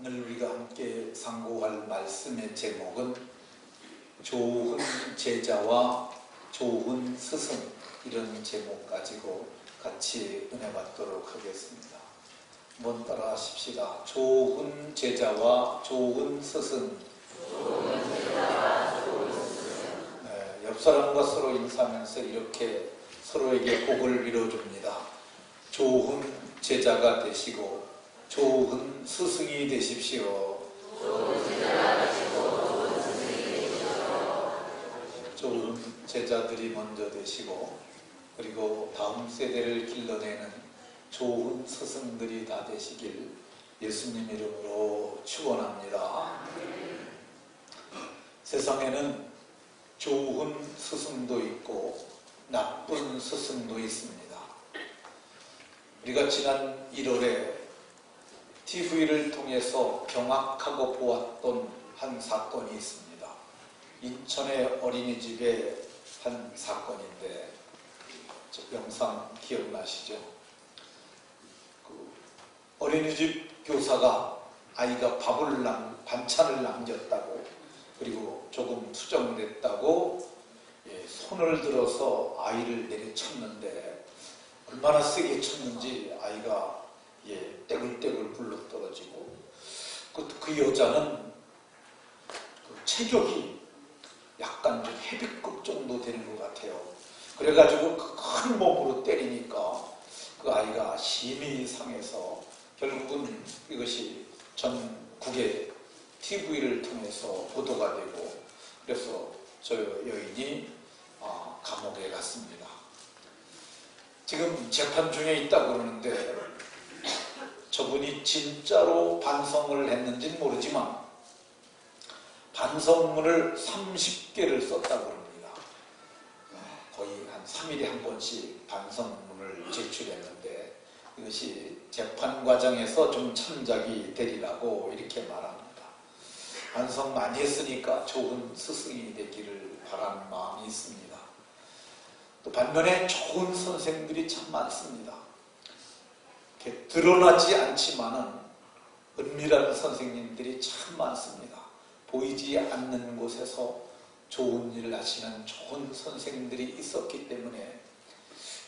오늘 우리가 함께 상고할 말씀의 제목은 좋은 제자와 좋은 스승, 이런 제목 가지고 같이 은혜 받도록 하겠습니다. 한번 따라 하십시다. 좋은 제자와 좋은 스승. 네, 옆 사람과 서로 인사하면서 이렇게 서로에게 복을 빌어줍니다. 좋은 제자가 되시고 좋은 스승이 되십시오. 좋은 제자들이 먼저 되시고, 그리고 다음 세대를 길러내는 좋은 스승들이 다 되시길 예수님 이름으로 축원합니다. 세상에는 좋은 스승도 있고 나쁜 스승도 있습니다. 우리가 지난 1월에 TV를 통해서 경악하고 보았던 한 사건이 있습니다. 인천의 어린이집의 한 사건인데, 저 영상 기억나시죠? 어린이집 교사가 아이가 반찬을 남겼다고, 그리고 조금 투정됐다고 손을 들어서 아이를 내리쳤는데, 얼마나 세게 쳤는지 아이가 떼굴떼굴 굴러떨어지고, 그 여자는 체격이 약간 좀 헤비급 정도 되는 것 같아요. 그래가지고 그 큰 몸으로 때리니까 그 아이가 심히 상해서 결국은 이것이 전국의 TV를 통해서 보도가 되고, 그래서 저 여인이 감옥에 갔습니다. 지금 재판 중에 있다고 그러는데, 저분이 진짜로 반성을 했는지는 모르지만 반성문을 30개를 썼다고 합니다. 거의 한 3일에 한 번씩 반성문을 제출했는데, 이것이 재판 과정에서 좀 참작이 되리라고 이렇게 말합니다. 반성 많이 했으니까 좋은 스승이 되기를 바라는 마음이 있습니다. 또 반면에 좋은 선생들이 참 많습니다. 이렇게 드러나지 않지만은 은밀한 선생님들이 참 많습니다. 보이지 않는 곳에서 좋은 일을 하시는 좋은 선생님들이 있었기 때문에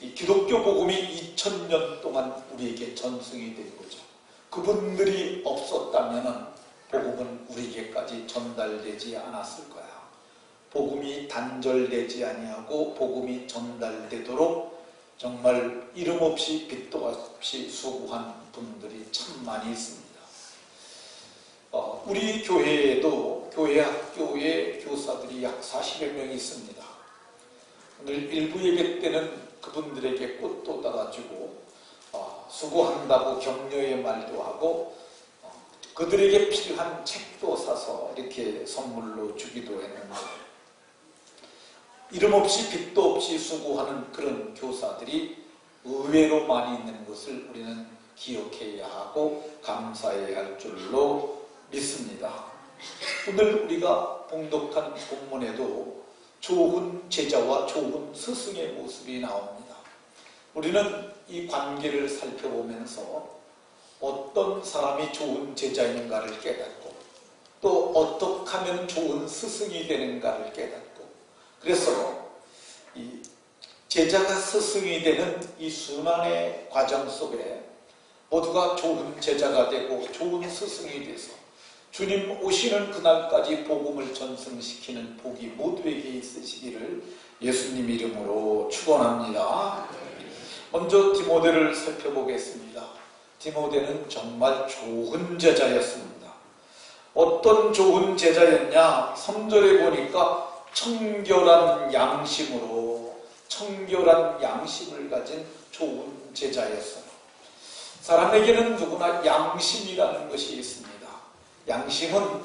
이 기독교 복음이 2000년 동안 우리에게 전승이 된 거죠. 그분들이 없었다면 복음은 우리에게까지 전달되지 않았을 거야. 복음이 단절되지 아니하고 복음이 전달되도록 정말 이름 없이 빛도 없이 수고한 분들이 참 많이 있습니다. 우리 교회에도 교회 학교에 교사들이 약 40여 명이 있습니다. 오늘 일부 예배 때는 그분들에게 꽃도 따라주고 수고한다고 격려의 말도 하고, 그들에게 필요한 책도 사서 이렇게 선물로 주기도 했는데, 이름 없이 빛도 없이 수고하는 그런 교사들이 의외로 많이 있는 것을 우리는 기억해야 하고 감사해야 할 줄로 믿습니다. 오늘 우리가 봉독한 본문에도 좋은 제자와 좋은 스승의 모습이 나옵니다. 우리는 이 관계를 살펴보면서 어떤 사람이 좋은 제자인가를 깨닫고, 또 어떻게 하면 좋은 스승이 되는가를 깨닫고, 그래서 이 제자가 스승이 되는 이 순환의 과정 속에 모두가 좋은 제자가 되고 좋은 스승이 돼서 주님 오시는 그날까지 복음을 전승시키는 복이 모두에게 있으시기를 예수님 이름으로 축원합니다. 먼저 디모데를 살펴보겠습니다. 디모데는 정말 좋은 제자였습니다. 어떤 좋은 제자였냐? 3절에 보니까 청결한 양심으로, 청결한 양심을 가진 좋은 제자였어요. 사람에게는 누구나 양심이라는 것이 있습니다. 양심은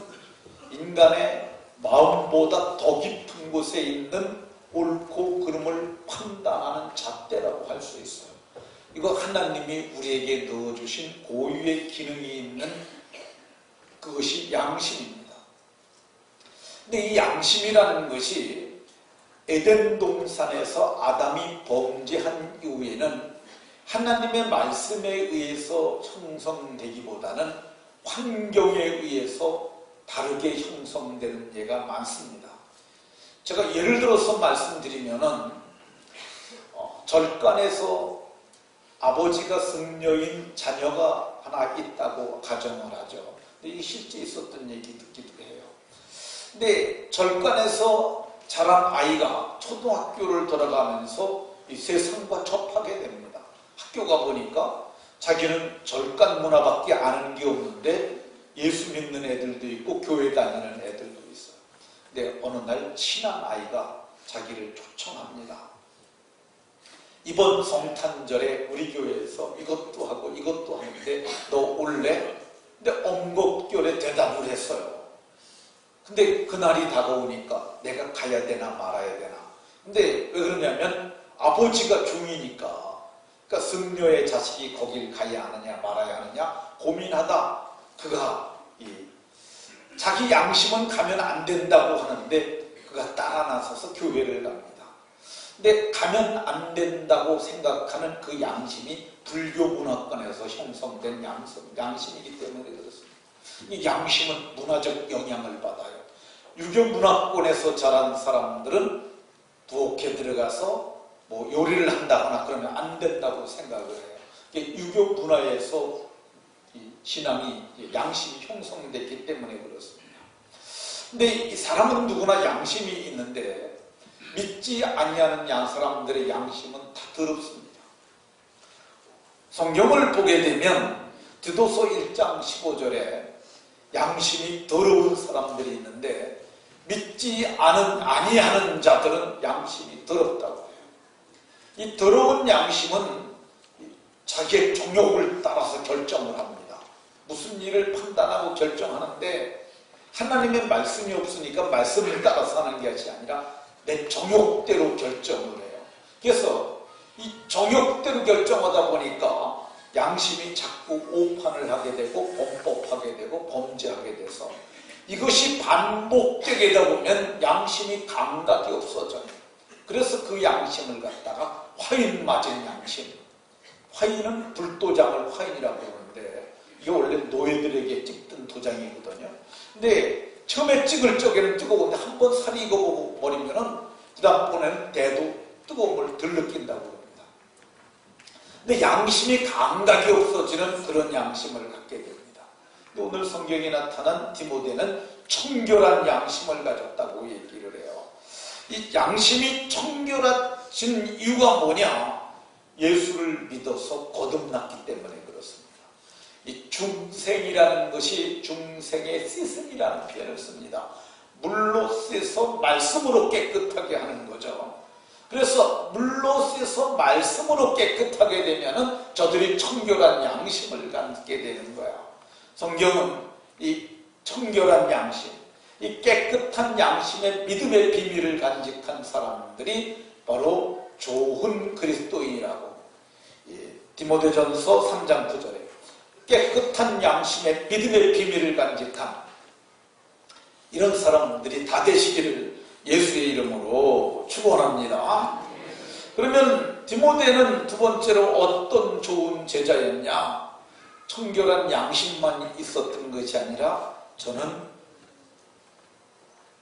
인간의 마음보다 더 깊은 곳에 있는 옳고 그름을 판단하는 잣대라고 할 수 있어요. 이거 하나님이 우리에게 넣어주신 고유의 기능이 있는 그것이 양심입니다. 근데 이 양심이라는 것이 에덴 동산에서 아담이 범죄한 이후에는 하나님의 말씀에 의해서 형성되기보다는 환경에 의해서 다르게 형성되는 예가 많습니다. 제가 예를 들어서 말씀드리면은 절간에서 아버지가 승려인 자녀가 하나 있다고 가정을 하죠. 근데 이게 실제 있었던 얘기 듣기도 해요. 근데 절간에서 자란 아이가 초등학교를 들어가면서 이 세상과 접하게 됩니다. 학교 가보니까 자기는 절간 문화밖에 아는 게 없는데 예수 믿는 애들도 있고 교회 다니는 애들도 있어요. 근데 어느 날 친한 아이가 자기를 초청합니다. 이번 성탄절에 우리 교회에서 이것도 하고 이것도 하는데 너 올래? 근데 엄곡결에 대답을 했어요. 근데 그날이 다가오니까 내가 가야 되나 말아야 되나. 근데 왜 그러냐면 아버지가 중이니까. 그러니까 승려의 자식이 거길 가야 하느냐 말아야 하느냐 고민하다 그가 자기 양심은 가면 안 된다고 하는데 그가 따라 나서서 교회를 갑니다. 근데 가면 안 된다고 생각하는 그 양심이 불교 문화권에서 형성된 양심이기 때문에 그렇습니다. 이 양심은 문화적 영향을 받아요. 유교 문화권에서 자란 사람들은 부엌에 들어가서 뭐 요리를 한다거나 그러면 안 된다고 생각을 해요. 유교 문화에서 신앙이 양심이 형성됐기 때문에 그렇습니다. 근데 이 사람은 누구나 양심이 있는데 믿지 아니하는 사람들의 양심은 다 더럽습니다. 성경을 보게 되면 디도서 1장 15절에 양심이 더러운 사람들이 있는데 믿지 아니하는 자들은 양심이 더럽다고 해요. 이 더러운 양심은 자기의 정욕을 따라서 결정을 합니다. 무슨 일을 판단하고 결정하는데 하나님의 말씀이 없으니까 말씀을 따라서 하는 것이 아니라 내 정욕대로 결정을 해요. 그래서 이 정욕대로 결정하다 보니까 양심이 자꾸 오판을 하게 되고 범법하게 되고 범죄하게 돼서 이것이 반복되게 되다 보면 양심이 감각이 없어져요. 그래서 그 양심을 갖다가 화인 맞은 양심. 화인은 불도장을 화인이라고 그러는데 이게 원래 노예들에게 찍던 도장이거든요. 근데 처음에 찍을 적에는 뜨거운데 한번 살이 익어버리면은 그 다음번에는 대도 뜨거운 걸 덜 느낀다고 합니다. 근데 양심이 감각이 없어지는 그런 양심을 갖게 됩니다. 근데 오늘 성경에 나타난 디모데는 청결한 양심을 가졌다고 얘기를 해요. 이 양심이 청결해진 이유가 뭐냐? 예수를 믿어서 거듭났기 때문에 그렇습니다. 이 중생이라는 것이 중생의 씻음이라는 표현을 씁니다. 물로 씻어 말씀으로 깨끗하게 하는 거죠. 그래서 물로 씻어 말씀으로 깨끗하게 되면은 저들이 청결한 양심을 갖게 되는 거야. 성경은 이 청결한 양심, 이 깨끗한 양심의 믿음의 비밀을 간직한 사람들이 바로 좋은 그리스도인이라고 디모데전서 3장 9절에 깨끗한 양심의 믿음의 비밀을 간직한 이런 사람들이 다 되시기를 예수의 이름으로 축원합니다. 그러면 디모데는 두 번째로 어떤 좋은 제자였냐? 청결한 양심만 있었던 것이 아니라 저는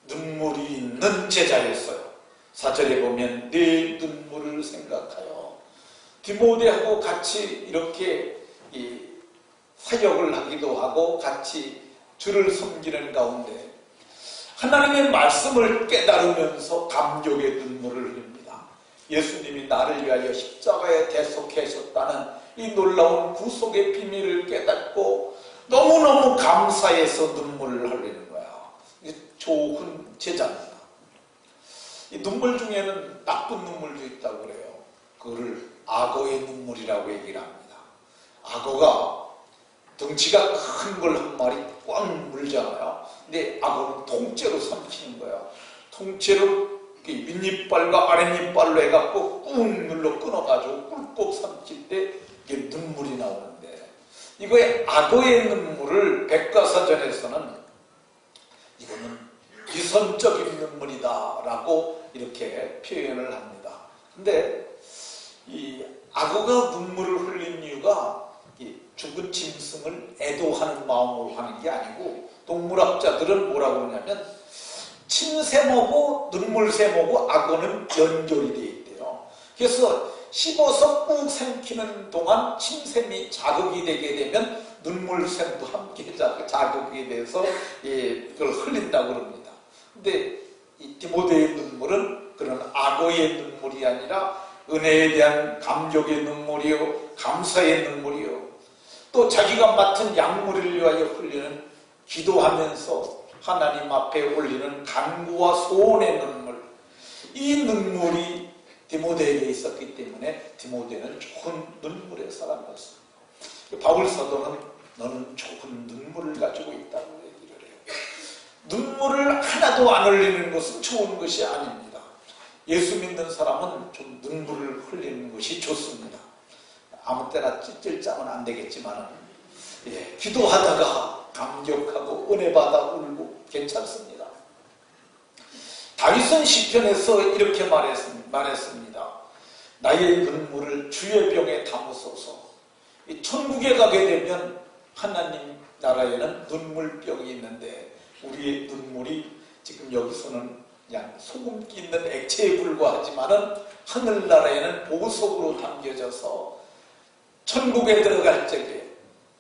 눈물이 있는 제자였어요. 4절에 보면 내 눈물을 생각하여 디모데하고 같이 이렇게 사역을 하기도 하고 같이 주를 섬기는 가운데 하나님의 말씀을 깨달으면서 감격의 눈물을 흘립니다. 예수님이 나를 위하여 십자가에 대속하셨다는 이 놀라운 구속의 비밀을 깨닫고 너무너무 감사해서 눈물을 흘리는 거야. 좋은 제자입니다. 이 눈물 중에는 나쁜 눈물도 있다고 그래요. 그거를 악어의 눈물이라고 얘기를 합니다. 악어가 덩치가 큰 걸 한 마리 꽉 물잖아요. 근데 악어는 통째로 삼키는 거예요. 통째로 윗니빨과 아랫니빨로 해갖고 꾹 눌러 끊어가지고 꿀꺽 삼킬 때 이게 눈물이 나오는데 이거의 악어의 눈물을 백과사전에서는 이거는 위선적인 눈물이다 라고 이렇게 표현을 합니다. 근데 이 악어가 눈물을 흘린 이유가 이 죽은 짐승을 애도하는 마음으로 하는 게 아니고, 동물학자들은 뭐라고 그러냐면 침샘하고 눈물샘하고 악어는 연결이 되어 있대요. 그래서 씹어서 꾹 삼키는 동안 침샘이 자극이 되게 되면 눈물샘도 함께 자극이 돼서 그걸 흘린다고 그럽니다. 근데 이 디모데의 눈물은 그런 악어의 눈물이 아니라 은혜에 대한 감격의 눈물이요, 감사의 눈물이요, 또 자기가 맡은 약물을 위하여 흘리는, 기도하면서 하나님 앞에 올리는 간구와 소원의 눈물, 이 눈물이 디모데에게 있었기 때문에 디모데는 좋은 눈물의 사람이었습니다. 바울 사도는 너는 좋은 눈물을 가지고 있다고 얘기를 해요. 눈물을 하나도 안 흘리는 것은 좋은 것이 아닙니다. 예수 믿는 사람은 좀 눈물을 흘리는 것이 좋습니다. 아무 때나 찔찔짜면 안 되겠지만, 기도하다가 감격하고 은혜 받아 울고 괜찮습니다. 다윗은 시편에서 이렇게 말했습니다. 나의 눈물을 주의 병에 담으소서. 이 천국에 가게 되면 하나님 나라에는 눈물병이 있는데, 우리의 눈물이 지금 여기서는 그냥 소금기 있는 액체에 불과하지만은 하늘나라에는 보석으로 담겨져서 천국에 들어갈 적에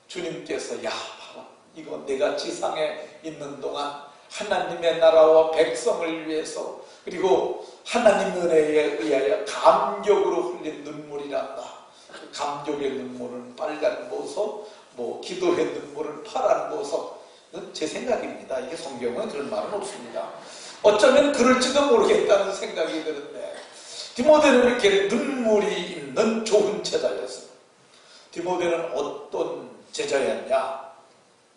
주님께서 야 봐라, 이거 내가 지상에 있는 동안 하나님의 나라와 백성을 위해서, 그리고 하나님 은혜에 의하여 감격으로 흘린 눈물이란다. 감격의 눈물은 빨간 보석, 기도의 눈물은 파란 보석. 제 생각입니다. 이게 성경은 그런 말은 없습니다. 어쩌면 그럴지도 모르겠다는 생각이 드는데, 디모데는 이렇게 눈물이 있는 좋은 제자였습니다. 디모데는 어떤 제자였냐?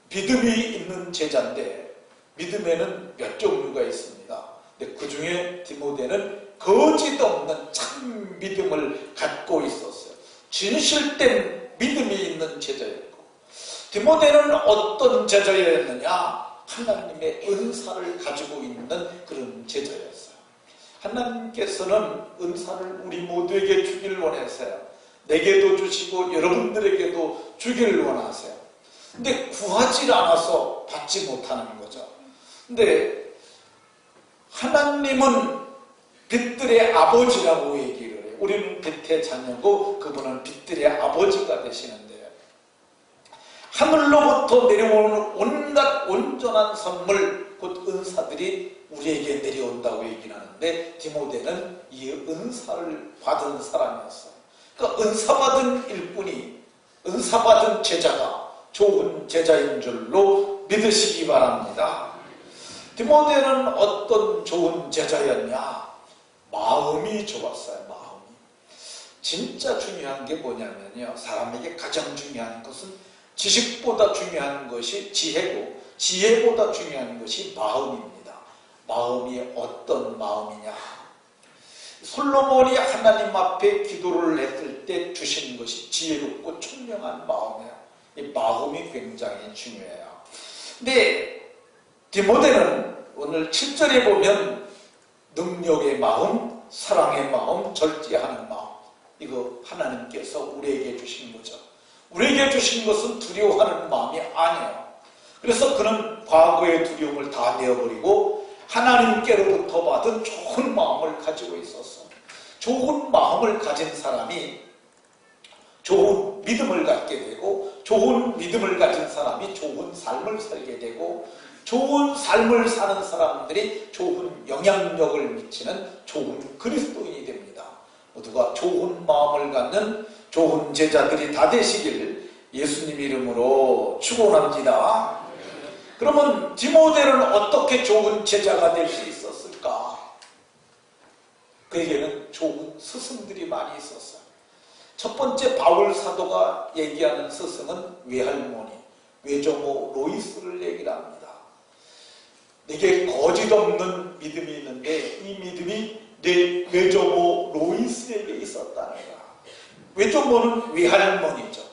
믿음이 있는 제자인데, 믿음에는 몇 종류가 있습니다. 근데 그 중에 디모데는 거짓 없는 참 믿음을 갖고 있었어요. 진실된 믿음이 있는 제자였고, 디모데는 어떤 제자였느냐? 하나님의 은사를 가지고 있는 그런 제자였어요. 하나님께서는 은사를 우리 모두에게 주기를 원했어요. 내게도 주시고 여러분들에게도 주기를 원하세요. 근데 구하지 않아서 받지 못하는 거죠. 근데 하나님은 빛들의 아버지라고 얘기를 해요. 우리는 빛의 자녀고 그분은 빛들의 아버지가 되시는데, 하늘로부터 내려오는 온갖 온전한 선물, 곧 은사들이 우리에게 내려온다고 얘기를 하는데, 디모데는 이 은사를 받은 사람이었어요. 그러니까 은사받은 일꾼이, 은사받은 제자가 좋은 제자인 줄로 믿으시기 바랍니다. 디모데는 어떤 좋은 제자였냐? 마음이 좋았어요. 마음이. 진짜 중요한 게 뭐냐면요, 사람에게 가장 중요한 것은 지식보다 중요한 것이 지혜고, 지혜보다 중요한 것이 마음입니다. 마음이 어떤 마음이냐? 솔로몬이 하나님 앞에 기도를 했을 때 주신 것이 지혜롭고 총명한 마음이에요. 이 마음이 굉장히 중요해요. 근데 디모데는 오늘 7절에 보면 능력의 마음, 사랑의 마음, 절제하는 마음, 이거 하나님께서 우리에게 주신 거죠. 우리에게 주신 것은 두려워하는 마음이 아니에요. 그래서 그는 과거의 두려움을 다 내어버리고 하나님께로부터 받은 좋은 마음을 가지고 있었어. 좋은 마음을 가진 사람이 좋은 믿음을 갖게 되고, 좋은 믿음을 가진 사람이 좋은 삶을 살게 되고, 좋은 삶을 사는 사람들이 좋은 영향력을 미치는 좋은 그리스도인이 됩니다. 모두가 좋은 마음을 갖는 좋은 제자들이 다 되시길 예수님 이름으로 축원합니다. 그러면 디모데는 어떻게 좋은 제자가 될 수 있었을까? 그에게는 좋은 스승들이 많이 있었어요. 첫 번째, 바울 사도가 얘기하는 스승은 외할머니, 외조모 로이스를 얘기를 합니다. 내게 거짓 없는 믿음이 있는데 이 믿음이 내 외조모 로이스에게 있었다는 거야. 외조모는 외할머니죠.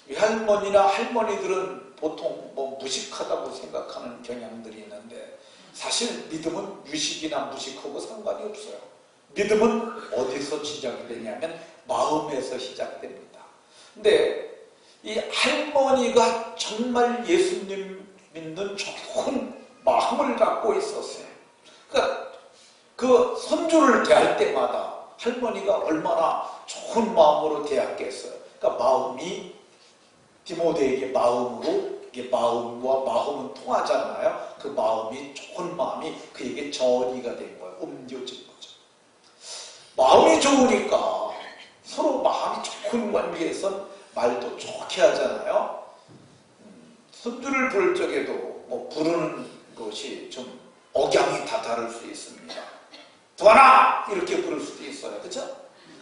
외할머니나 할머니들은 보통 무식하다고 생각하는 경향들이 있는데, 사실 믿음은 유식이나 무식하고 상관이 없어요. 믿음은 어디서 시작이 되냐면 마음에서 시작됩니다. 근데 이 할머니가 정말 예수님 믿는 좋은 마음을 갖고 있었어요. 그러니까 그 손주를 대할 때마다 할머니가 얼마나 좋은 마음으로 대했겠어요. 그러니까 마음이 디모데에게 마음으로, 이게 마음과 마음은 통하잖아요. 그 마음이, 좋은 마음이 그에게 전이가 된 거예요. 옮겨진 거죠. 마음이 좋으니까 서로 마음이 좋은 관계에선 말도 좋게 하잖아요. 손주를 부를 적에도 뭐 부르는 것이 좀 억양이 다 다를 수 있습니다. 두하나 이렇게 부를 수도 있어요. 그렇죠?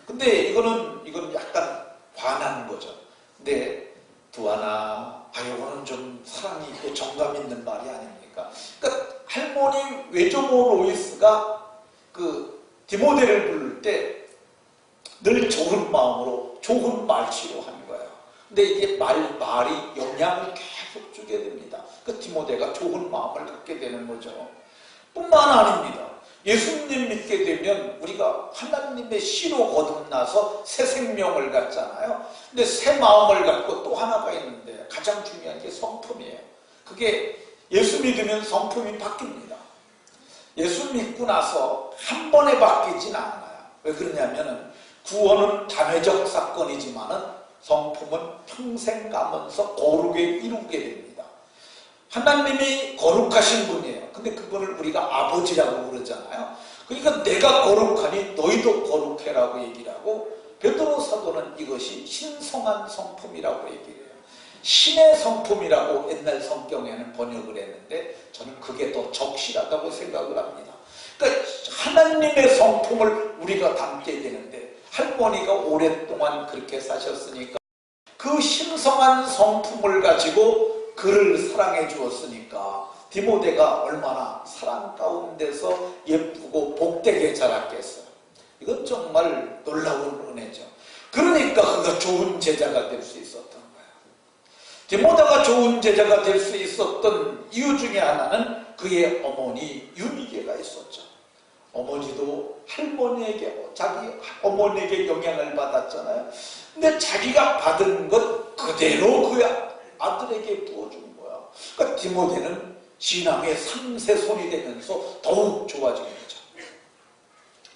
근데 이거는 약간 화난 거죠. 근데 두하나, 이거는 좀 사랑이 있고 정감 있는 말이 아닙니까? 그러니까 할머니 외조모 로이스가 그 디모데를 부를 때 늘 좋은 마음으로 좋은 말씨로 한 거예요. 근데 이게 말이 영향을 계속 주게 됩니다. 그 디모데가 좋은 마음을 갖게 되는 거죠. 뿐만 아닙니다. 예수님 믿게 되면 우리가 하나님의 씨로 거듭나서 새 생명을 갖잖아요. 근데 새 마음을 갖고 또 하나가 있는데 가장 중요한 게 성품이에요. 그게 예수 믿으면 성품이 바뀝니다. 예수 믿고 나서 한 번에 바뀌진 않아요. 왜 그러냐면은 구원은 단회적 사건이지만은 성품은 평생 가면서 거룩에 이루게 됩니다. 하나님이 거룩하신 분이에요. 근데 그분을 우리가 아버지라고 부르잖아요. 그러니까 내가 거룩하니 너희도 거룩해라고 얘기를 하고, 베드로 사도는 이것이 신성한 성품이라고 얘기를 해요. 신의 성품이라고 옛날 성경에는 번역을 했는데 저는 그게 더 적실하다고 생각을 합니다. 그러니까 하나님의 성품을 우리가 담게 되는데, 할머니가 오랫동안 그렇게 사셨으니까 그 신성한 성품을 가지고 그를 사랑해 주었으니까 디모데가 얼마나 사랑 가운데서 예쁘고 복되게 자랐겠어요. 이건 정말 놀라운 은혜죠. 그러니까 그가 좋은 제자가 될 수 있었던 거예요. 디모데가 좋은 제자가 될 수 있었던 이유 중에 하나는 그의 어머니 유니게가 있었죠. 어머니도 할머니에게, 자기 어머니에게 영향을 받았잖아요. 근데 자기가 받은 것 그대로 그 아들에게 부어준 거야. 그러니까 디모데는 신앙의 3세 손이 되면서 더욱 좋아진 거죠.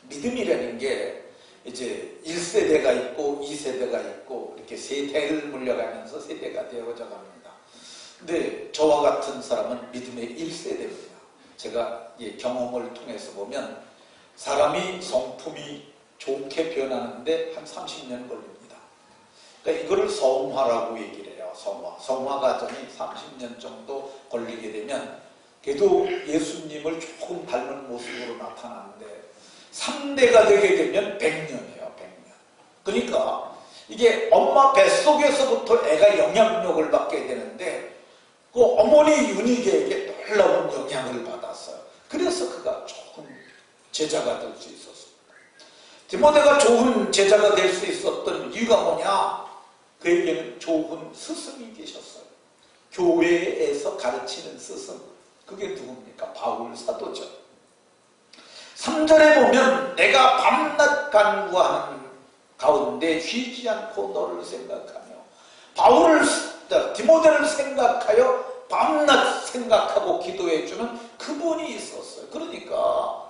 믿음이라는 게 이제 1세대가 있고 2세대가 있고 이렇게 세대를 물려가면서 세대가 되어져 갑니다. 근데 저와 같은 사람은 믿음의 1세대입니다. 제가 경험을 통해서 보면 사람이 성품이 좋게 변하는데 한 30년 걸립니다. 그러니까 이거를 성화라고 얘기를 해요. 성화 과정이 30년 정도 걸리게 되면 그래도 예수님을 조금 닮은 모습으로 나타나는데 3대가 되게 되면 100년이에요. 100년. 그러니까 이게 엄마 뱃속에서부터 애가 영향력을 받게 되는데 그 어머니 유니게에게 놀라운 영향을 받았어요. 그래서 그가 좋은 제자가 될 수 있었습니다. 디모데가 좋은 제자가 될 수 있었던 이유가 뭐냐? 그에게는 좋은 스승이 계셨어요. 교회에서 가르치는 스승. 그게 누굽니까? 바울 사도죠. 3절에 보면 내가 밤낮 간구하는 가운데 쉬지 않고 너를 생각하며, 디모데를 생각하여 밤낮 생각하고 기도해주는 그분이 있었어요. 그러니까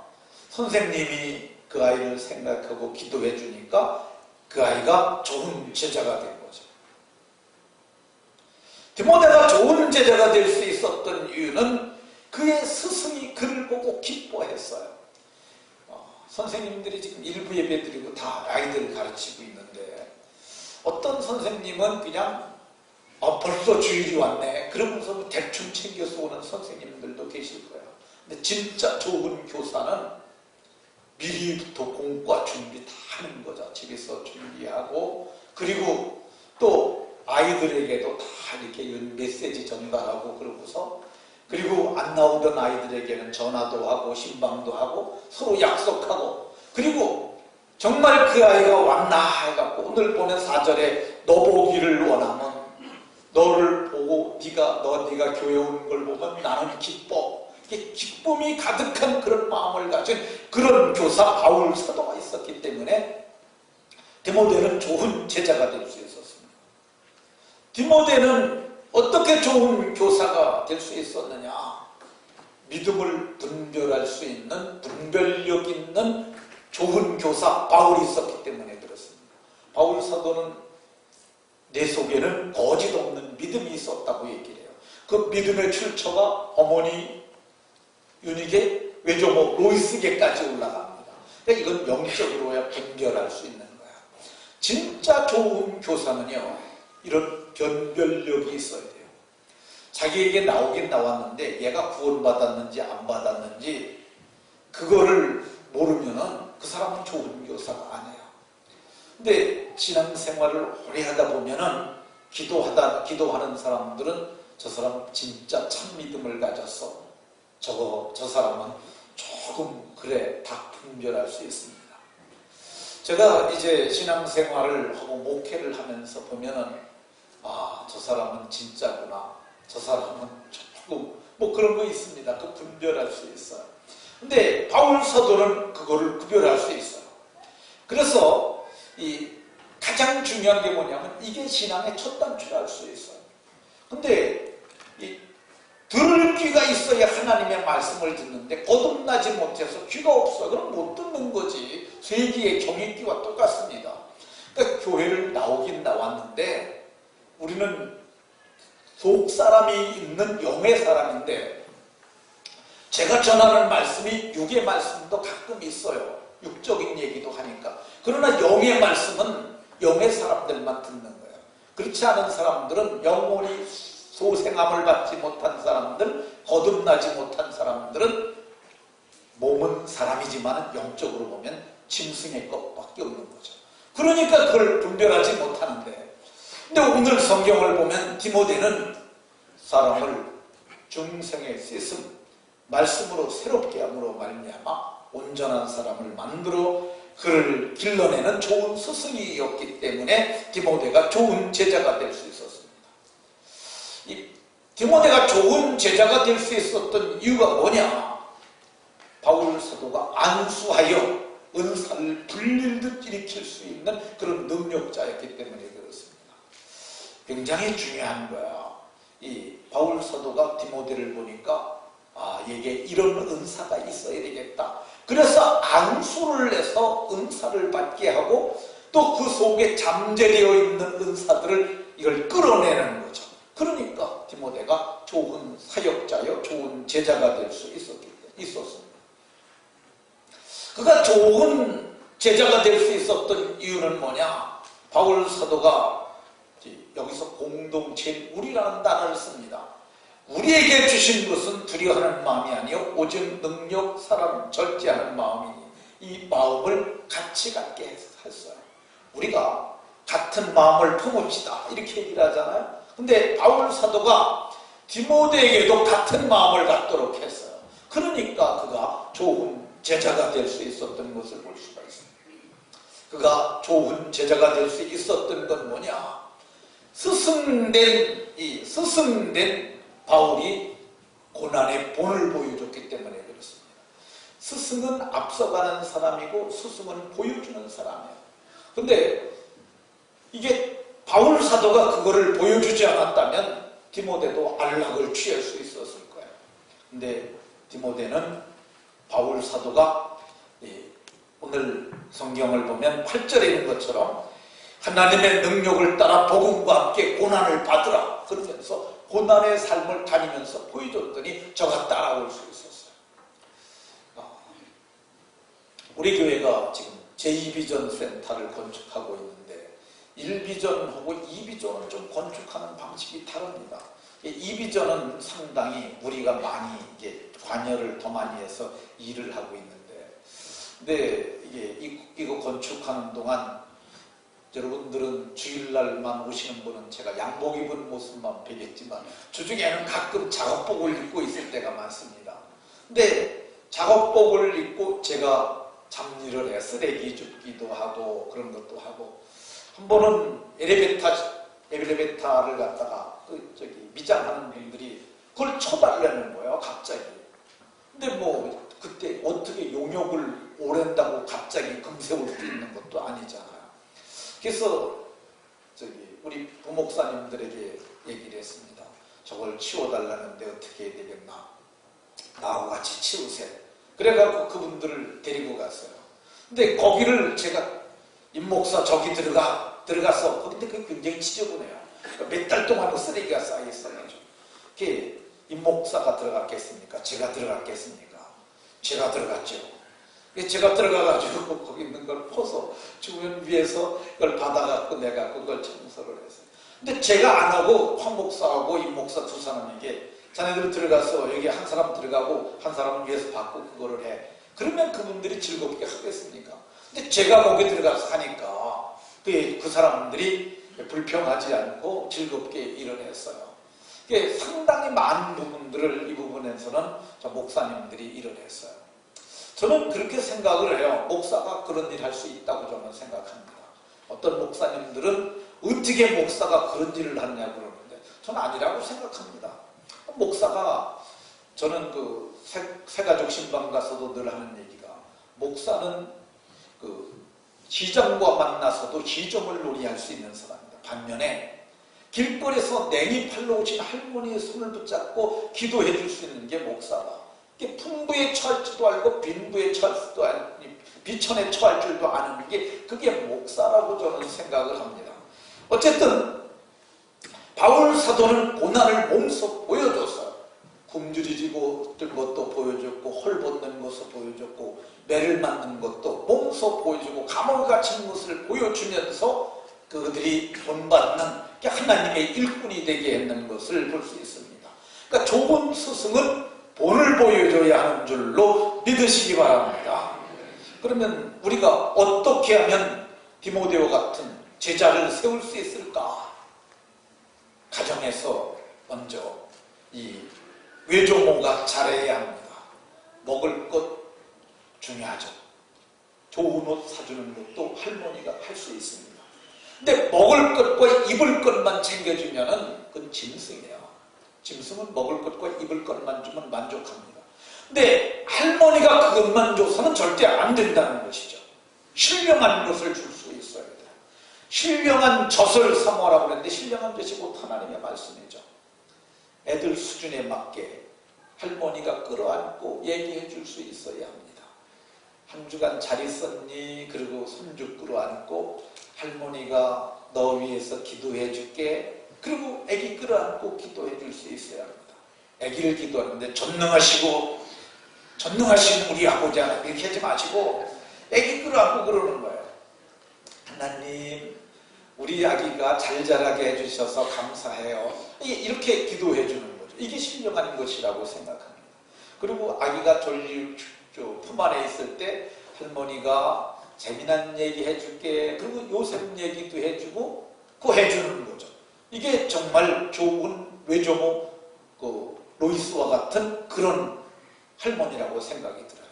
선생님이 그 아이를 생각하고 기도해주니까 그 아이가 좋은 제자가 된 거죠. 디모데가 좋은 제자가 될 수 있었던 이유는 그의 스승이 그를 보고 기뻐했어요. 선생님들이 지금 일부 예배 드리고 다 아이들을 가르치고 있는데 어떤 선생님은 그냥 벌써 주일이 왔네 그러면서 대충 챙겨서 오는 선생님들도 계실 거예요. 근데 진짜 좋은 교사는 미리부터 공과 준비 다 하는 거죠. 집에서 준비하고 그리고 또 아이들에게도 다 이렇게 메시지 전달하고 그러고서 그리고 안 나오던 아이들에게는 전화도 하고 신방도 하고 서로 약속하고 그리고 정말 그 아이가 왔나 해갖고 오늘 보는 4절에 너 보기를 원하면 너를 보고 네가 교회 온 걸 보면 나는 기뻐. 기쁨이 가득한 그런 마음을 가진 그런 교사 바울 사도가 있었기 때문에 디모데는 좋은 제자가 될 수 있었습니다. 디모데는 어떻게 좋은 교사가 될 수 있었느냐? 믿음을 분별할 수 있는, 분별력 있는 좋은 교사 바울이 있었기 때문에 그렇습니다. 바울 사도는 내 속에는 거짓 없는 믿음이 있었다고 얘기를 해요. 그 믿음의 출처가 어머니 유닉의 외조모 로이스계까지 올라갑니다. 그러니까 이건 영적으로야 분별할 수 있는 거야. 진짜 좋은 교사는요, 이런 변별력이 있어야 돼요. 자기에게 나오긴 나왔는데 얘가 구원받았는지 안 받았는지 그거를 모르면은 그 사람은 좋은 교사가 아니에요. 근데 신앙생활을 오래 하다 보면은 기도하는 사람들은 저 사람은 진짜 참 믿음을 가졌어. 저 사람은 조금 그래 다 분별할 수 있습니다. 제가 이제 신앙생활을 하고 목회를 하면서 보면은 저 사람은 진짜구나. 저 사람은 조금 뭐 그런 거 있습니다. 그 분별할 수 있어요. 근데 바울 사도는 그거를 구별할 수 있어요. 그래서 이 가장 중요한 게 뭐냐면 이게 신앙의 첫 단추를 알 수 있어요. 근데 이 들을 귀가 있어야 하나님의 말씀을 듣는데 거듭나지 못해서 귀가 없어. 그럼 못 듣는 거지. 쇠기의 경인기와 똑같습니다. 그러니까 교회를 나오긴 나왔는데 우리는 속 사람이 있는 영의 사람인데 제가 전하는 말씀이 육의 말씀도 가끔 있어요. 육적인 얘기도 하니까. 그러나 영의 말씀은 영의 사람들만 듣는 거예요. 그렇지 않은 사람들은 영혼이 소생함을 받지 못한 사람들, 거듭나지 못한 사람들은 몸은 사람이지만 영적으로 보면 짐승의 것밖에 없는 거죠. 그러니까 그걸 분별하지 못하는데, 근데 오늘 성경을 보면 디모데는 사람을 중생의 씻음, 말씀으로 새롭게 함으로 말미암아 온전한 사람을 만들어 그를 길러내는 좋은 스승이었기 때문에 디모데가 좋은 제자가 될 수 있었습니다. 이 디모데가 좋은 제자가 될 수 있었던 이유가 뭐냐? 바울 사도가 안수하여 은사를 불릴듯 일으킬 수 있는 그런 능력자였기 때문에 그렇습니다. 굉장히 중요한 거야. 이 바울 사도가 디모데를 보니까 얘게 이런 은사가 있어야 되겠다. 그래서 안수를 해서 은사를 받게 하고 또 그 속에 잠재되어 있는 은사들을 이걸 끌어내는 거죠. 그러니까 디모데가 좋은 사역자요, 좋은 제자가 될 수 있었습니다. 그가 좋은 제자가 될 수 있었던 이유는 뭐냐? 바울 사도가 여기서 공동체인 우리라는 단어를 씁니다. 우리에게 주신 것은 두려워하는 마음이 아니요 오직 능력, 사랑, 절제하는 마음이니 이 마음을 같이 갖게 했어요. 우리가 같은 마음을 품읍시다 이렇게 얘기를 하잖아요. 근데 바울 사도가 디모데에게도 같은 마음을 갖도록 했어요. 그러니까 그가 좋은 제자가 될 수 있었던 것을 볼 수가 있습니다. 그가 좋은 제자가 될 수 있었던 건 뭐냐? 스승된 바울이 고난의 본을 보여줬기 때문에 그렇습니다. 스승은 앞서가는 사람이고 스승은 보여주는 사람이에요. 근데 이게 바울 사도가 그거를 보여주지 않았다면 디모데도 안락을 취할 수 있었을 거예요. 근데 디모데는 바울 사도가 오늘 성경을 보면 8절에 있는 것처럼 하나님의 능력을 따라 복음과 함께 고난을 받으라 그러면서 고난의 삶을 다니면서 보여줬더니 저가 따라올 수 있었어요. 우리 교회가 지금 제2비전 센터를 건축하고 있는데 1비전하고 2비전은 좀 건축하는 방식이 다릅니다. 2비전은 상당히 우리가 많이 이게 관여를 더 많이 해서 일을 하고 있는데, 근데 이거 건축하는 동안 여러분들은 주일날만 오시는 분은 제가 양복 입은 모습만 뵈겠지만 주중에는 가끔 작업복을 입고 있을 때가 많습니다. 근데 작업복을 입고 제가 잡일을 해 쓰레기 줍기도 하고 그런 것도 하고, 한 번은 엘리베이터를 갖다가 미장하는 분들이 그걸 쳐달라는 거예요, 갑자기. 근데 뭐 그때 어떻게 용역을 오랜다고 갑자기 금세 올 수 있는 것도 아니잖아요. 그래서 우리 부목사님들에게 얘기를 했습니다. 저걸 치워달라는데 어떻게 해야 되겠나? 나하고 같이 치우세요. 그래갖고 그분들을 데리고 갔어요. 근데 거기를 제가 임목사 저기 들어가서 근데 그게 굉장히 지저분해요. 몇 달 동안 쓰레기가 쌓여있어가지고 임목사가 들어갔겠습니까? 제가 들어갔겠습니까? 제가 들어갔죠. 제가 들어가가지고 거기 있는 걸 퍼서 주변 위에서 그걸 받아갖고 내가 그걸 청소를 했어요. 근데 제가 안 하고 황 목사하고 임 목사 두 사람에게 자네들 들어가서 여기 한 사람 들어가고 한 사람은 위에서 받고 그거를 해. 그러면 그분들이 즐겁게 하겠습니까? 근데 제가 거기 들어가서 하니까 그 사람들이 불평하지 않고 즐겁게 일을 했어요. 상당히 많은 부분들을 이 부분에서는 목사님들이 일을 했어요. 저는 그렇게 생각을 해요. 목사가 그런 일 할 수 있다고 저는 생각합니다. 어떤 목사님들은 어떻게 목사가 그런 일을 하느냐 그러는데 저는 아니라고 생각합니다. 목사가 저는 그 새가족 신방 가서도 늘 하는 얘기가 목사는 그 시장과 만나서도 시정을 놀이할 수 있는 사람입니다. 반면에 길거리에서 냉이 팔러 오신 할머니의 손을 붙잡고 기도해 줄 수 있는 게 목사다. 풍부에 처할 줄도 알고 빈부에 처할 줄도 알고 비천에 처할 줄도 아는 게 그게 목사라고 저는 생각을 합니다. 어쨌든 바울 사도는 고난을 몸소 보여줬어요. 굶주리지고 들 것도 보여줬고 헐벗는 것을 보여줬고 매를 맞는 것도 몸소 보여주고 감옥에 갇힌 것을 보여주면서 그들이 본받는 하나님의 일꾼이 되게 했는 것을 볼 수 있습니다. 그러니까 좋은 스승은 본을 보여줘야 하는 줄로 믿으시기 바랍니다. 그러면 우리가 어떻게 하면 디모데오 같은 제자를 세울 수 있을까? 가정에서 먼저 이 외조모가 잘해야 합니다. 먹을 것 중요하죠. 좋은 옷 사주는 것도 할머니가 할 수 있습니다. 근데 먹을 것과 입을 것만 챙겨주면은 그건 짐승이에요. 짐승은 먹을 것과 입을 것만 주면 만족합니다. 근데 할머니가 그것만 줘서는 절대 안 된다는 것이죠. 신령한 것을 줄 수 있어야 돼요. 신령한 젖을 사모하라고 그랬는데 신령한 젖이 곧 하나님의 말씀이죠. 애들 수준에 맞게 할머니가 끌어안고 얘기해 줄 수 있어야 합니다. 한 주간 잘 있었니? 그리고 손주 끌어안고 할머니가 너 위해서 기도해 줄게. 그리고 애기 끌어안고 기도해 줄 수 있어야 합니다. 애기를 기도하는데 전능하신 우리 아버지야 이렇게 하지 마시고 애기 끌어안고 그러는 거예요. 하나님 우리 아기가 잘 자라게 해주셔서 감사해요. 이렇게 기도해 주는 거죠. 이게 신령한 것이라고 생각합니다. 그리고 아기가 품 안에 있을 때 할머니가 재미난 얘기 해줄게. 그리고 요셉 얘기도 해주고 그거 해주는 거죠. 이게 정말 좋은 외조모 로이스와 같은 그런 할머니라고 생각이 들어요.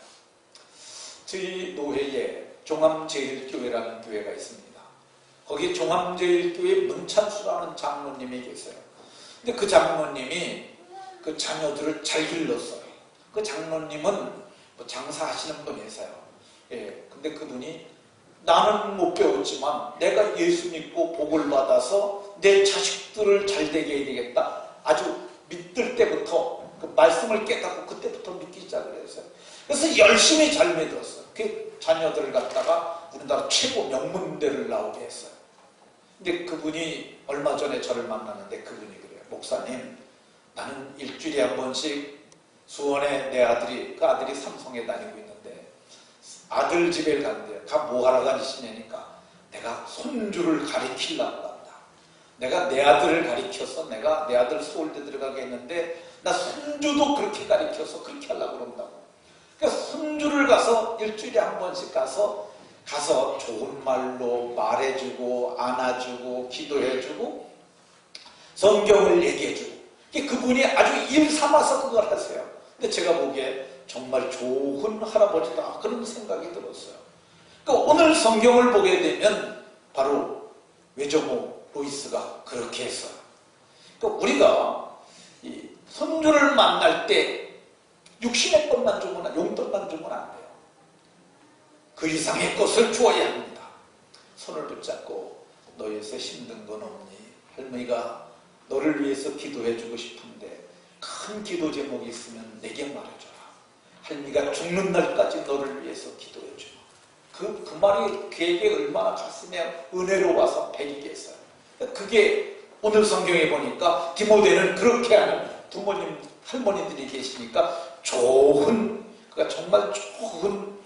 저희 노회에 종암제일교회라는 교회가 있습니다. 거기 종암제일교회 문찬수라는 장로님이 계세요. 근데 그 장로님이 그 자녀들을 잘 길렀어요. 그 장로님은 장사하시는 분이세요. 근데 그분이 나는 못 배웠지만 내가 예수 믿고 복을 받아서 내 자식들을 잘 되게 해야 되겠다. 아주 믿을 때부터 그 말씀을 깨닫고 그때부터 믿기 시작을 했어요. 그래서 열심히 잘 믿었어요. 그 자녀들을 갖다가 우리나라 최고 명문대를 나오게 했어요. 근데 그분이 얼마 전에 저를 만났는데 그분이 그래요. 목사님, 나는 일주일에 한 번씩 수원에 내 아들이 삼성에 다니고 있는데 아들 집에 간대요. 뭐 하러 가시냐니까 내가 손주를 가리키려고 한다. 내가 내 아들을 가리켜서 내가 내 아들 서울대 들어가게 했는데 나 손주도 그렇게 가리켜서 그렇게 하려고 그런다고. 그러니까 손주를 가서 일주일에 한 번씩 가서 좋은 말로 말해주고 안아주고 기도해주고 성경을 얘기해주고 그분이 아주 일 삼아서 그걸 하세요. 근데 제가 보기에 정말 좋은 할아버지다 그런 생각이 들었어요. 그러니까 오늘 성경을 보게 되면 바로 외조모 로이스가 그렇게 했어요. 그러니까 우리가 이 손주를 만날 때 육신의 것만 주거나 용돈만 주면 안 돼요. 그 이상의 것을 주어야 합니다. 손을 붙잡고 너에서 힘든 건 없니? 할머니가 너를 위해서 기도해주고 싶은데 큰 기도 제목이 있으면 내게 말해줘라. 할머니가 죽는 날까지 너를 위해서 기도해주마. 그 말이 그에게 얼마나 가슴에 은혜로 와서 배기겠어요. 그게 오늘 성경에 보니까 디모데는 그렇게 하는 부모님, 할머니들이 계시니까 그러니까 정말 좋은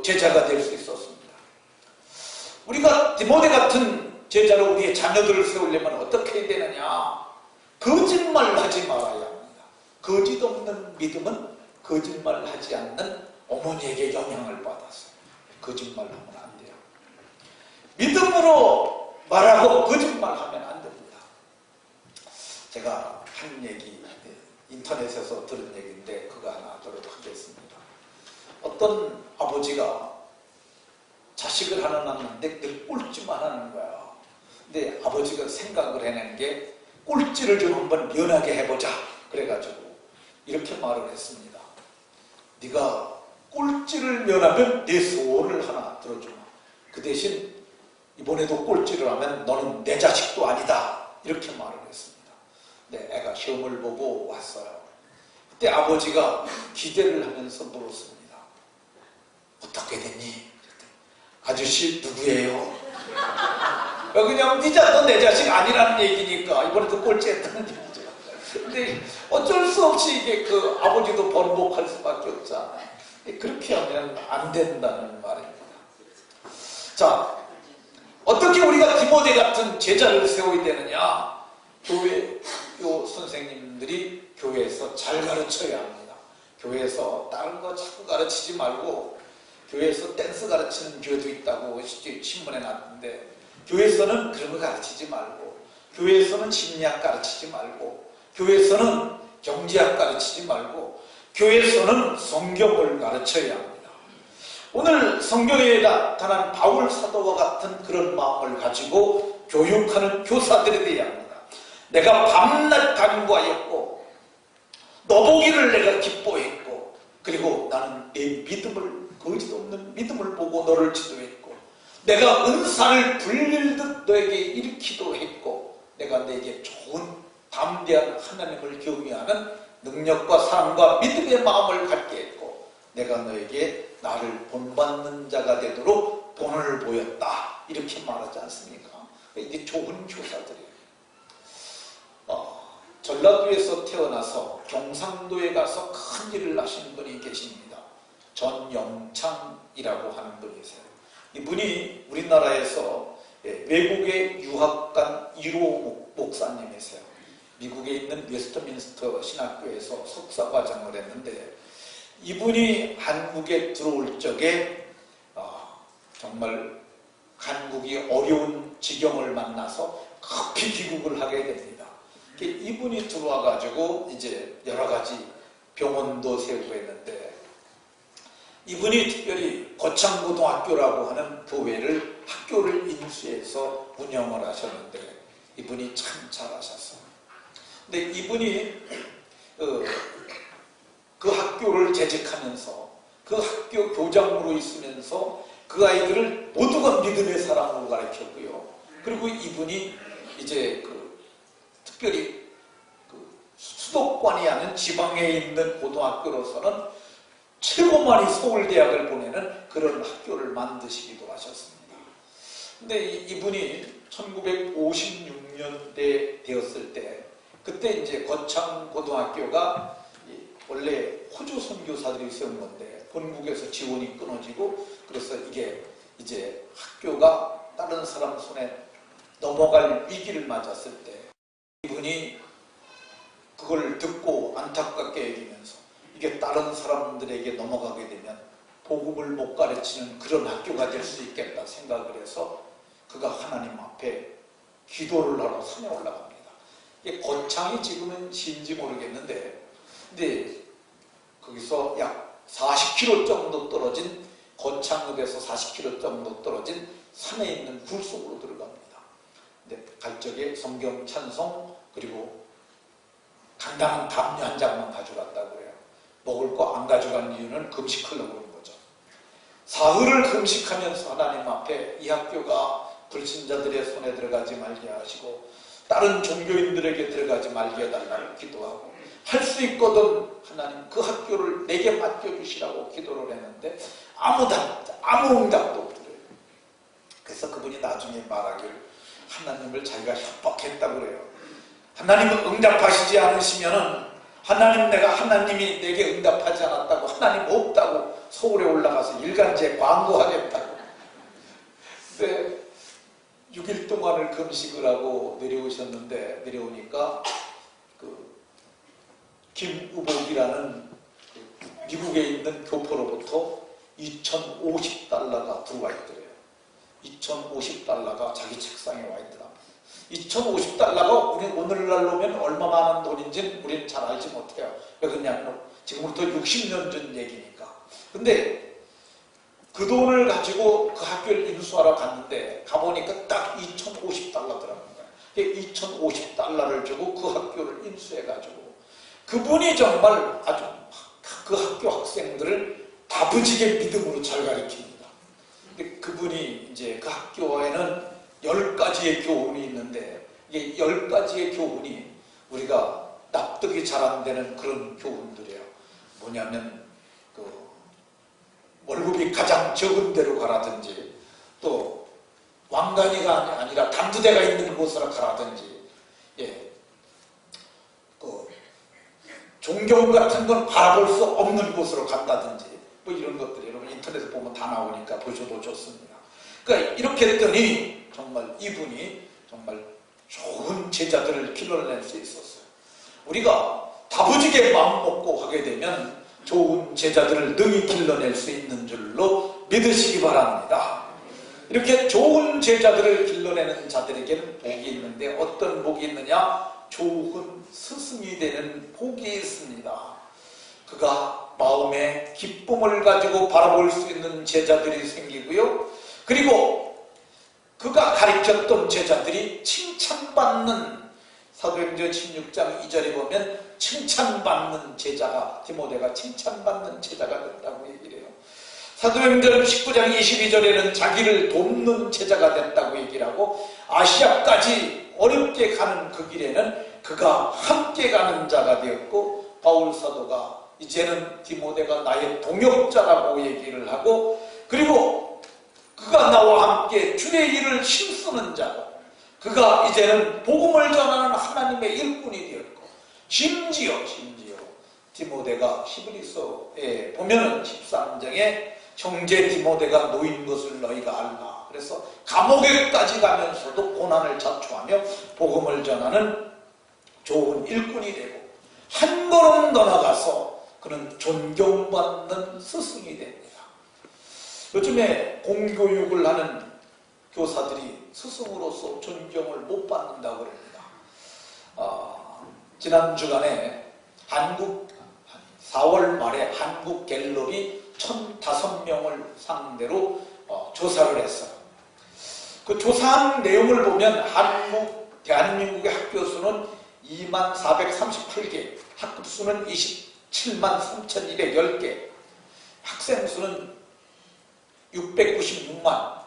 제자가 될 수 있었습니다. 우리가 디모데 같은 제자로 우리의 자녀들을 세우려면 어떻게 해야 되느냐? 거짓말하지 말아야 합니다. 거짓 없는 믿음은 거짓말하지 않는 어머니에게 영향을 받았어요. 거짓말하면 안 돼요. 믿음으로 말하고 거짓말하면 안 됩니다. 제가 한 얘기, 인터넷에서 들은 얘기인데 그거 하나 하도록 하겠습니다. 어떤 아버지가 자식을 하나 낳는데 늘 꼴찌만 하는 거야. 근데 아버지가 생각을 해낸 게 꼴찌를 좀 한번 면하게 해보자. 그래가지고 이렇게 말을 했습니다. 네가 꼴찌를 면하면 내 소원을 하나 들어주마. 그 대신 이번에도 꼴찌를 하면 너는 내 자식도 아니다. 이렇게 말을 했습니다. 네, 애가 시험을 보고 왔어요. 그때 아버지가 기대를 하면서 물었습니다. 어떻게 됐니? 아저씨 누구예요? 그냥 너 내 자식 아니라는 얘기니까 이번에도 꼴찌했다는 얘기죠. 근데 어쩔 수 없이 이게 아버지도 번복할 수밖에 없잖아요. 그렇게 하면 안 된다는 말입니다. 자, 어떻게 우리가 디모데 같은 제자를 세워야 되느냐? 교회 선생님들이 교회에서 잘 가르쳐야 합니다. 교회에서 다른 거 자꾸 가르치지 말고, 교회에서 댄스 가르치는 교회도 있다고 신문에 났는데, 교회에서는 그런 거 가르치지 말고, 교회에서는 심리학 가르치지 말고, 교회에서는 경제학 가르치지 말고, 교회에서는 성경을 가르쳐야 합니다. 오늘 성경에 나타난 바울 사도와 같은 그런 마음을 가지고 교육하는 교사들이 되어야 합니다. 내가 밤낮 간구하였고 너보기를 내가 기뻐했고, 그리고 나는 내 믿음을, 거짓 없는 믿음을 보고 너를 지도했고, 내가 은사를 불릴듯 너에게 일으키도 했고, 내가 내게 좋은 담대한 하나님을 경외하는 능력과 사랑과 믿음의 마음을 갖게 했고, 내가 너에게 나를 본받는 자가 되도록 본을 보였다. 이렇게 말하지 않습니까? 이게 좋은 교사들이에요. 전라도에서 태어나서 경상도에 가서 큰 일을 하신 분이 계십니다. 전영창이라고 하는 분이세요. 이분이 우리나라에서 외국에 유학 간 1호 목사님이세요. 미국에 있는 웨스트민스터 신학교에서 석사과정을 했는데, 이분이 한국에 들어올 적에 정말 한국이 어려운 지경을 만나서 급히 귀국을 하게 됩니다. 이분이 들어와 가지고 이제 여러 가지 병원도 세우고 했는데, 이분이 특별히 거창고등학교라고 하는 교회를, 학교를 인수해서 운영을 하셨는데, 이분이 참 잘하셨어요. 근데 이분이 그 학교를 재직하면서 그 학교 교장으로 있으면서 그 아이들을 모두가 믿음의 사랑으로 가르쳤고요. 그리고 이분이 이제 특별히 수도권이 아닌 지방에 있는 고등학교로서는 최고 많이 서울대학을 보내는 그런 학교를 만드시기도 하셨습니다. 근데 이분이 1956년대 되었을 때, 그때 이제 거창고등학교가 원래 호주 선교사들이 세운 건데 본국에서 지원이 끊어지고, 그래서 이게 이제 학교가 다른 사람 손에 넘어갈 위기를 맞았을 때, 이분이 그걸 듣고 안타깝게 여기면서 이게 다른 사람들에게 넘어가게 되면 복음을 못 가르치는 그런 학교가 될 수 있겠다 생각을 해서 그가 하나님 앞에 기도를 하러 산에 올라갑니다. 이게 거창이 지금은 시인지 모르겠는데, 근데 거기서 약 40km 정도 떨어진, 거창읍에서 40km 정도 떨어진 산에 있는 굴 속으로 들어갑니다. 근데 갈 적에 성경 찬송, 그리고 간단한 담요 한 장만 가져갔다고 그래요. 먹을 거 안 가져간 이유는 금식하려고 그런 거죠. 사흘을 금식하면서 하나님 앞에 이 학교가 불신자들의 손에 들어가지 말게 하시고, 다른 종교인들에게 들어가지 말게 해달라고 기도하고, 할 수 있거든 하나님 그 학교를 내게 맡겨주시라고 기도를 했는데 아무 응답도 없더래요. 그래서 그분이 나중에 말하기를 하나님을 자기가 협박했다고 그래요. 하나님은 응답하시지 않으시면은 하나님이 내게 응답하지 않았다고, 하나님 없다고 서울에 올라가서 일간지에 광고하겠다고. 근데 6일 동안을 금식을 하고 내려오셨는데, 내려오니까 그 김우복이라는 미국에 있는 교포로부터 2,050달러가 들어와 있더래요. 2,050달러가 자기 책상에 와 있더라. 2,050달러가 우리 오늘날로 오면 얼마만한 돈인지는 우리는 잘 알지 못해요. 왜 그러냐면 지금부터 60년 전 얘기니까. 근데 그 돈을 가지고 그 학교를 인수하러 갔는데 가보니까 딱 2,050달러더라는 거예요. 2,050달러를 주고 그 학교를 인수해가지고 그분이 정말 아주 그 학교 학생들을 다부지게 믿음으로 잘 가르칩니다. 근데 그분이 이제 그 학교에는 10가지의 교훈이 있는데, 이게 10가지의 교훈이 우리가 납득이 잘 안 되는 그런 교훈들이에요. 뭐냐면 월급이 가장 적은 데로 가라든지, 또 왕관이가 아니라 단두대가 있는 곳으로 가라든지, 존경 같은 건 바라볼 수 없는 곳으로 간다든지, 뭐 이런 것들이 여러분 인터넷에 보면 다 나오니까 보셔도 좋습니다. 그러니까 이렇게 했더니 정말 이분이 정말 좋은 제자들을 길러낼 수 있었어요. 우리가 다부지게 마음 먹고 하게 되면 좋은 제자들을 능히 길러낼 수 있는 줄로 믿으시기 바랍니다. 이렇게 좋은 제자들을 길러내는 자들에게는 복이 있는데, 어떤 복이 있느냐? 좋은 스승이 되는 복이 있습니다. 그가 마음에 기쁨을 가지고 바라볼 수 있는 제자들이 생기고요. 그리고 그가 가르쳤던 제자들이 칭찬받는, 사도행전 16장 2절에 보면 칭찬받는 제자가, 디모데가 칭찬받는 제자가 됐다고 얘기를 해요. 사도행전 19장 22절에는 자기를 돕는 제자가 됐다고 얘기를 하고, 아시아까지 어렵게 가는 그 길에는 그가 함께 가는 자가 되었고, 바울 사도가 이제는 디모데가 나의 동역자라고 얘기를 하고, 그리고 그가 나와 함께 주의 일을 힘쓰는 자고, 그가 이제는 복음을 전하는 하나님의 일꾼이 되었고, 심지어 디모데가 히브리서에 보면은 13장에 형제 디모데가 놓인 것을 너희가 알라. 그래서 감옥에까지 가면서도 고난을 자초하며 복음을 전하는 좋은 일꾼이 되고, 한 걸음 더 나가서 그는 존경받는 스승이 됩니다. 요즘에 공교육을 하는 교사들이 스승으로서 존경을 못 받는다고 합니다. 지난 주간에 4월 말에 한국 갤럽이 1,005명을 상대로 조사를 했어요. 그 조사한 내용을 보면 대한민국의 학교 수는 2438개, 학급 수는 27만 3,210개, 학생 수는 696만,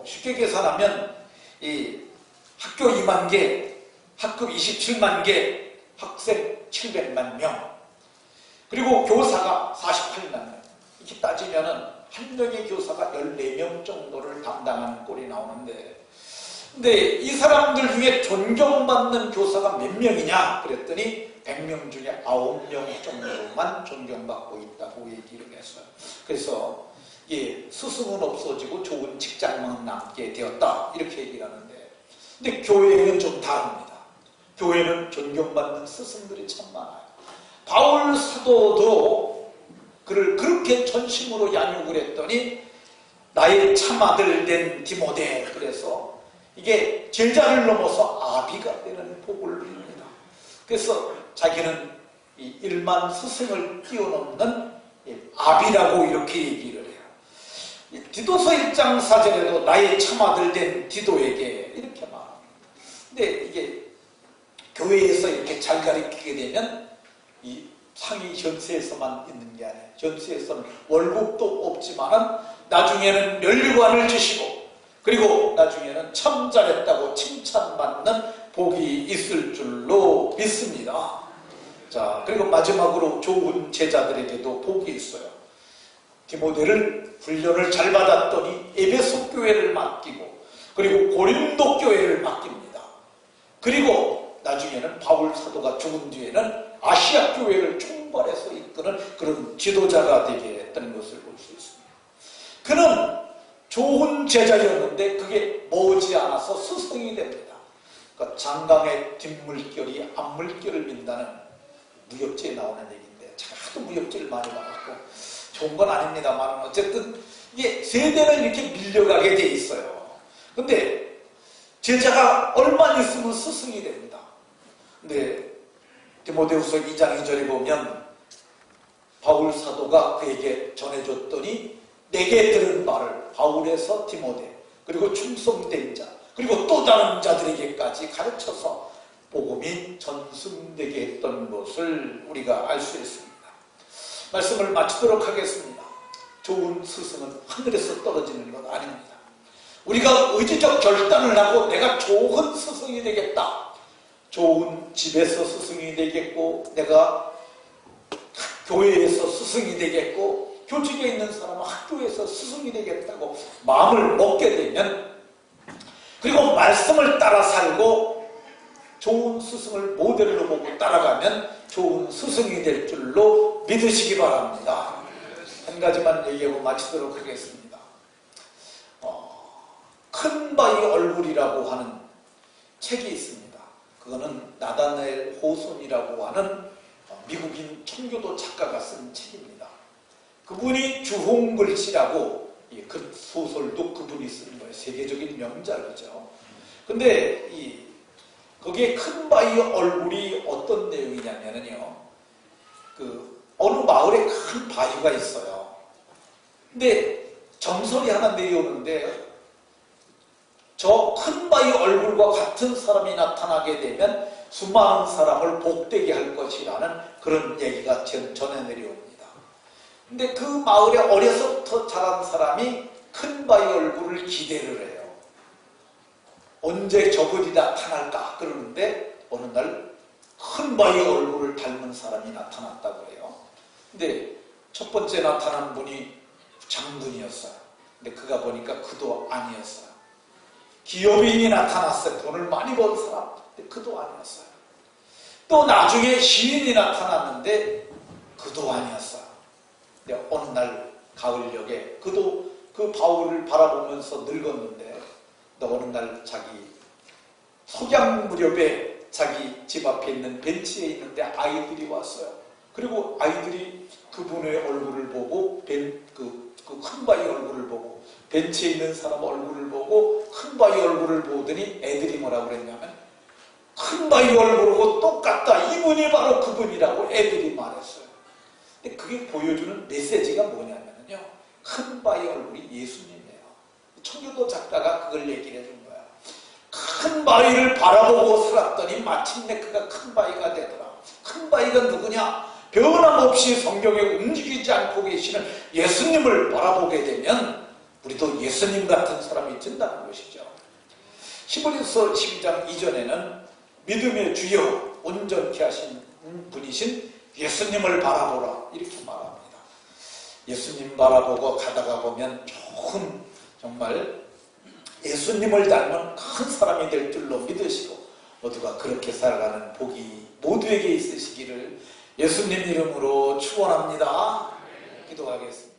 쉽게 계산하면 이 학교 2만 개, 학급 27만 개, 학생 700만 명, 그리고 교사가 48만 명. 이렇게 따지면은 한 명의 교사가 14명 정도를 담당하는 꼴이 나오는데, 근데 이 사람들 중에 존경받는 교사가 몇 명이냐 그랬더니 100명 중에 9명 정도만 존경받고 있다고 얘기를 했어요. 그래서 스승은 없어지고 좋은 직장만 남게 되었다, 이렇게 얘기를 하는데, 근데 교회는 좀 다릅니다. 교회는 존경받는 스승들이 참 많아요. 바울 사도도 그를 그렇게 전심으로 양육을 했더니 나의 참아들 된 디모데, 그래서 이게 제자를 넘어서 아비가 되는 복을 빕니다. 그래서 자기는 이 일만 스승을 뛰어넘는 아비라고 이렇게 얘기를 해요. 디도서 1장 4절에도 나의 참아들 된 디도에게 이렇게 말합니다. 근데 이게 교회에서 이렇게 잘 가르치게 되면 이 상위 현세에서만 있는 게 아니에요. 현세에서는 월급도 없지만은 나중에는 면류관을 주시고, 그리고 나중에는 참 잘했다고 칭찬받는 복이 있을 줄로 믿습니다. 자, 그리고 마지막으로 좋은 제자들에게도 복이 있어요. 디모데를 훈련을 잘 받았더니 에베소 교회를 맡기고 그리고 고린도 교회를 맡깁니다. 그리고 나중에는 바울 사도가 죽은 뒤에는 아시아 교회를 총괄해서 이끄는 그런 지도자가 되게 했다는 것을 볼 수 있습니다. 그는 좋은 제자였는데 그게 머지않아서 스승이 됩니다. 그러니까 장강의 뒷물결이 앞물결을 민다는 무협지에 나오는 얘기인데 제가 하도 무협지를 많이 봐갖고 좋은 건 아닙니다만 어쨌든 이게 세대는 이렇게 밀려가게 돼 있어요. 근데 제자가 얼마 있으면 스승이 됩니다. 근데 디모데후서 2장 2절에 보면 바울 사도가 그에게 전해줬더니 내게 들은 말을 바울에서 디모데 그리고 충성된 자 그리고 또 다른 자들에게까지 가르쳐서 복음이 전승되게 했던 것을 우리가 알 수 있습니다. 말씀을 마치도록 하겠습니다. 좋은 스승은 하늘에서 떨어지는 것 아닙니다. 우리가 의지적 결단을 하고 내가 좋은 스승이 되겠다. 좋은 집에서 스승이 되겠고 내가 교회에서 스승이 되겠고 교직에 있는 사람은 학교에서 스승이 되겠다고 마음을 먹게 되면 그리고 말씀을 따라 살고 좋은 스승을 모델로 보고 따라가면 좋은 스승이 될 줄로 믿으시기 바랍니다. 한 가지만 얘기하고 마치도록 하겠습니다. 큰 바위 얼굴이라고 하는 책이 있습니다. 그거는 나다넬 호손이라고 하는 미국인 청교도 작가가 쓴 책입니다. 그분이 주홍글씨라고 그 소설도 그분이 쓴 거예요. 세계적인 명작이죠. 근데 거기에 큰 바위 얼굴이 어떤 내용이냐면요. 어느 마을에 큰 바위가 있어요. 근데 정설이 하나 내려오는데 저 큰 바위 얼굴과 같은 사람이 나타나게 되면 수많은 사람을 복되게 할 것이라는 그런 얘기가 전해 내려옵니다. 근데 그 마을에 어려서부터 자란 사람이 큰 바위 얼굴을 기대를 해요. 언제 저분이 나타날까 그러는데 어느 날 큰 바위 얼굴을 닮은 사람이 나타났다고 해요. 근데 첫 번째 나타난 분이 장군이었어요. 근데 그가 보니까 그도 아니었어요. 기업인이 나타났어요. 돈을 많이 번 사람. 근데 그도 아니었어요. 또 나중에 시인이 나타났는데 그도 아니었어요. 근데 어느 날 가을녘에 그도 그 바울을 바라보면서 늙었는데 어느 날 자기 석양 무렵에 자기 집 앞에 있는 벤치에 있는데 아이들이 왔어요. 그리고 아이들이 그분의 얼굴을 보고 그 큰 바위 얼굴을 보고 벤치에 있는 사람 얼굴을 보고 큰 바위 얼굴을 보더니 애들이 뭐라고 그랬냐면 큰 바위 얼굴하고 똑같다. 이분이 바로 그분이라고 애들이 말했어요. 근데 그게 보여주는 메시지가 뭐냐면요. 큰 바위 얼굴이 예수님이에요. 청교도 작가가 그걸 얘기를 해준 거야. 큰 바위를 바라보고 살았더니 마침내 그가 큰 바위가 되더라. 큰 바위가 누구냐? 변함없이 성경에 움직이지 않고 계시는 예수님을 바라보게 되면 우리도 예수님 같은 사람이 된다는 것이죠. 히브리서 12장 이전에는 믿음의 주여 온전케 하신 분이신 예수님을 바라보라 이렇게 말합니다. 예수님 바라보고 가다가 보면 좋은 정말 예수님을 닮은 큰 사람이 될 줄로 믿으시고 모두가 그렇게 살아가는 복이 모두에게 있으시기를 예수님 이름으로 축원합니다. 기도하겠습니다.